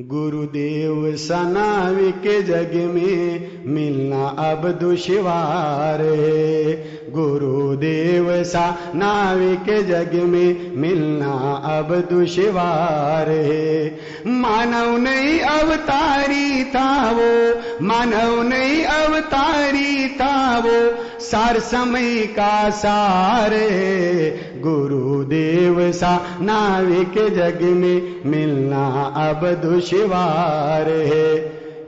गुरुदेव सा नाविक जग में मिलना अब दुश्वार है। गुरुदेव सा नाविक जग में मिलना अब दुश्वार है। मानव नहीं अवतारी था वो, मानव नहीं अवतारी था वो, सार समय का सार है। गुरुदेव सा नाविक जग में मिलना अब दुश्वार है।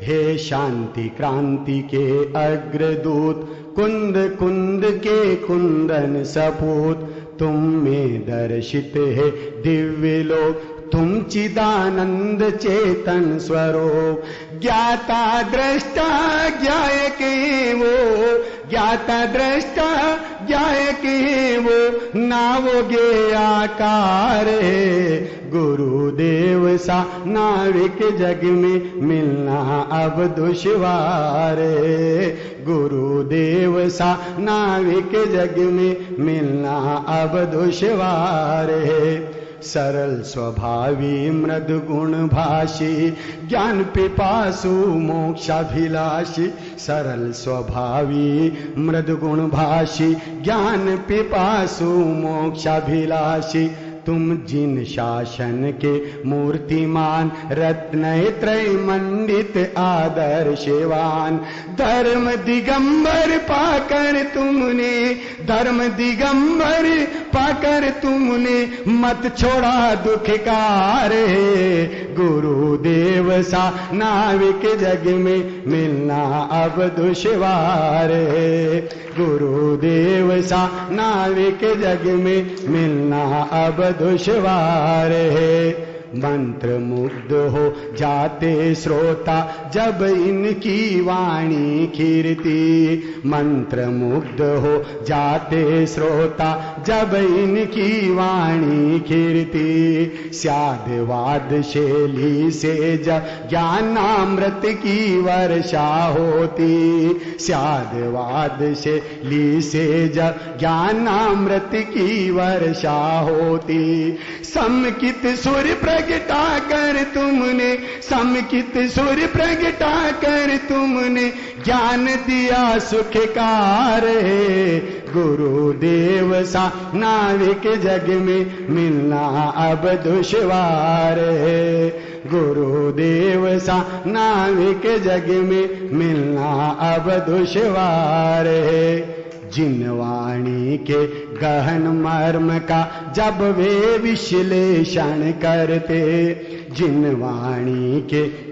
हे शांति क्रांति के अग्रदूत, कुंद कुंद के कुंदन सपूत, तुम में दर्शित है दिव्य लोक, तुम चिदानंद चेतन स्वरूप। ज्ञाता दृष्टा ज्ञाय के वो, ज्ञाता दृष्टा ज्ञाय के वो, नावोगे आकार है। गुरुदेव सा नाविक जग में मिलना अब दुश्वार है। गुरुदेव सा नाविक जग में मिलना अब दुश्वार है। सरल स्वभावी मृद गुण भाषी, ज्ञान पिपासु मोक्षाभिलाषी। सरल स्वभावी मृद गुण भाषी, ज्ञान पिपासु मोक्षाभिलाषी। तुम जिन शासन के मूर्तिमान, रत्न त्रैमंडित आदर्शवान। धर्म दिगंबर पाकर तुमने, धर्म दिगंबर पाकर तुमने मत छोड़ा दुखकार है। गुरुदेव सा नाविक जग में मिलना अब दुश्वार है। गुरुदेव सा नाविक जग में मिलना अब दुश्वार है। मंत्र मुग्ध हो जाते श्रोता जब इनकी वाणी कीर्ति। मंत्र मुग्ध हो जाते श्रोता जब इनकी वाणी कीर्ति। स्यादवाद शैली से जब ज्ञानामृत की वर्षा होती। स्यादवाद शैली से जब ज्ञानामृत की वर्षा होती। समकित सुर प्रगटा कर तुमने, समकित सुर प्रगटा कर तुमने, ज्ञान दिया सुखकार है। गुरुदेव सा नाविक जग में मिलना अब दुश्वार है। गुरुदेव सा नाविक जग में मिलना अब दुश्वार है। जिन वाणी के गहन मर्म का जब वे विश्लेषण करते, जिन वाणी के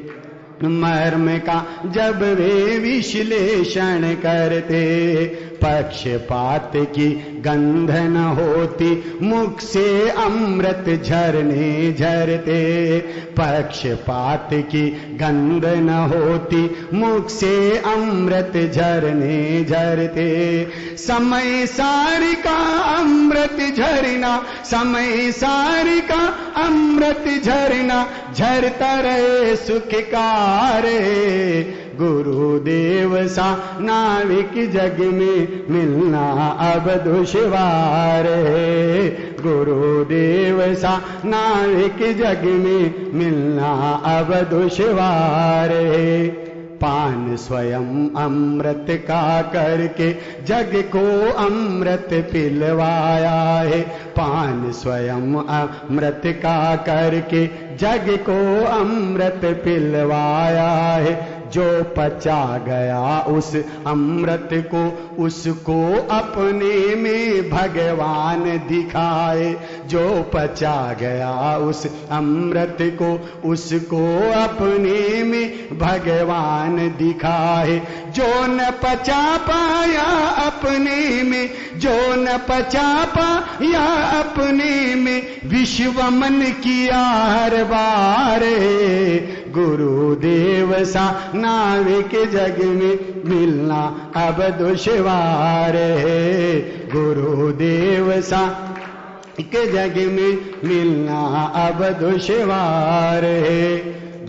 मर्म का जब वे विश्लेषण करते। पक्षपात की गंध न होती, मुख से अमृत झरने झरते। पक्षपात की गंध न होती, मुख से अमृत झरने झरते। समय सार का अमृत झरना, समय सार का अमृत झरना, झरता रहे सुखकार। गुरुदेव सा नाविक जग में मिलना अब दुश्वार है। गुरुदेव सा नाविक जग में मिलना अब दुश्वार है। पान स्वयं अमृत का करके जग को अमृत पिलवाया है। पान स्वयं अमृत का करके जग को अमृत पिलवाया है। जो पचा गया उस अमृत को, उसको अपने में भगवान दिखाए। जो पचा गया उस अमृत को, उसको अपने में भगवान दिखाए। जो न पचा पाया अपने में, जो न पचा पाया अपने में, विश्व मन किया हर बार। गुरुदेव सा नाविक जग में मिलना अब दुश्वार है। गुरुदेव सा के जग में मिलना अब दुश्वार है।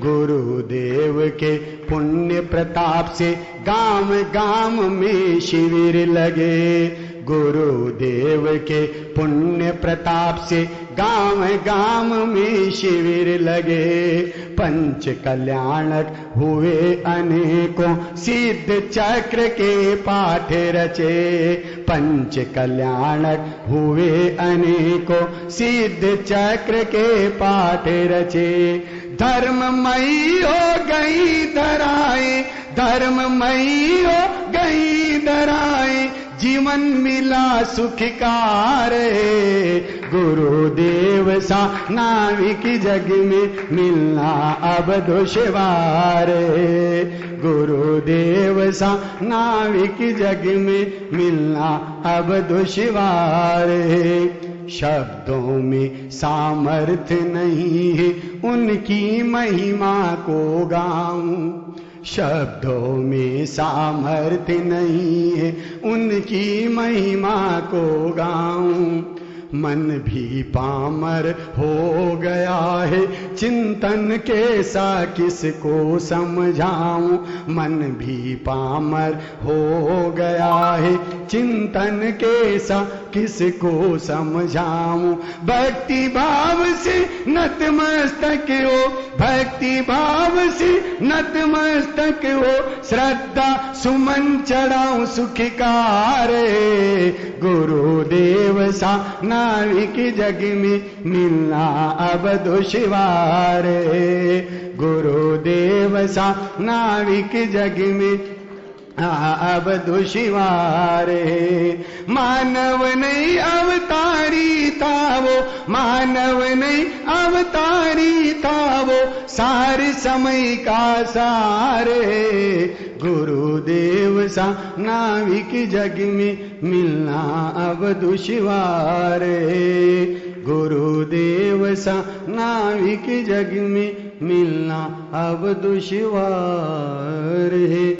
गुरुदेव के पुण्य प्रताप से गांव गांव में शिविर लगे। गुरुदेव के पुण्य प्रताप से गांव गांव में शिविर लगे, पंच कल्याणक हुए अनेकों सिद्ध चक्र के पाठ रचे, पंच कल्याणक हुए अनेकों सिद्ध चक्र के पाठ रचे। धर्ममयी हो गई धराएं, धर्ममयी हो गई धराएं, जीवन मिला सुखकार। गुरुदेव सा नाविक जग में मिलना अब दुश्वार। गुरुदेव सा नाविक जग में मिलना अब दुश्वार। शब्दों में सामर्थ्य नहीं है उनकी महिमा को गाऊं, शब्दों में सामर्थ्य नहीं है उनकी महिमा को गाऊं। मन भी पामर हो गया है चिंतन कैसा किसको समझाऊं, मन भी पामर हो गया है चिंतन कैसा किसको समझाऊं। भक्ति भाव से नतमस्तक हो, भक्ति भाव से नतमस्तक हो, श्रद्धा सुमन चढ़ाऊं सुखकार। गुरुदेव सा नाविक जग में मिलना अब दुश्वार। गुरुदेव सा नाविक जग में अब दुश्वार। मानव नहीं अवतारी था वो, मानव नहीं अवतारी था वो, सार समय का सार। गुरुदेव सा नाविक जग में मिलना अब दुश्वार। गुरुदेव सा नाविक जग में मिलना अब दुश्वार।